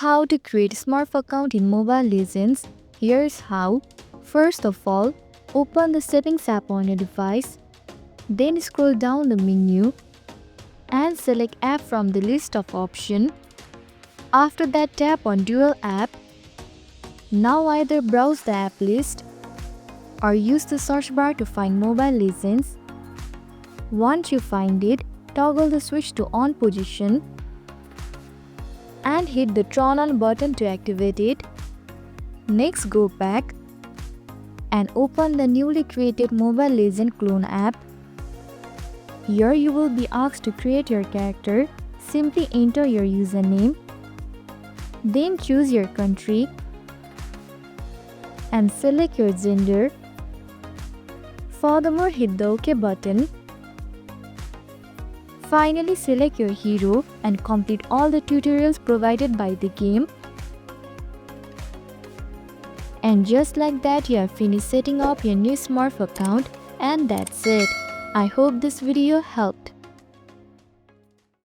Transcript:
How to create SMURF account in Mobile Legends. Here's how. First of all, open the settings app on your device. Then scroll down the menu and select app from the list of options. After that, tap on dual app. Now either browse the app list or use the search bar to find Mobile Legends. Once you find it, toggle the switch to on position and hit the turn on button to activate it. Next, go back and open the newly created Mobile Legends clone app. Here you will be asked to create your character. Simply enter your username, then choose your country and select your gender. Furthermore, hit the OK button. Finally, select your hero and complete all the tutorials provided by the game. And just like that, you have finished setting up your new SMURF account, and that's it. I hope this video helped.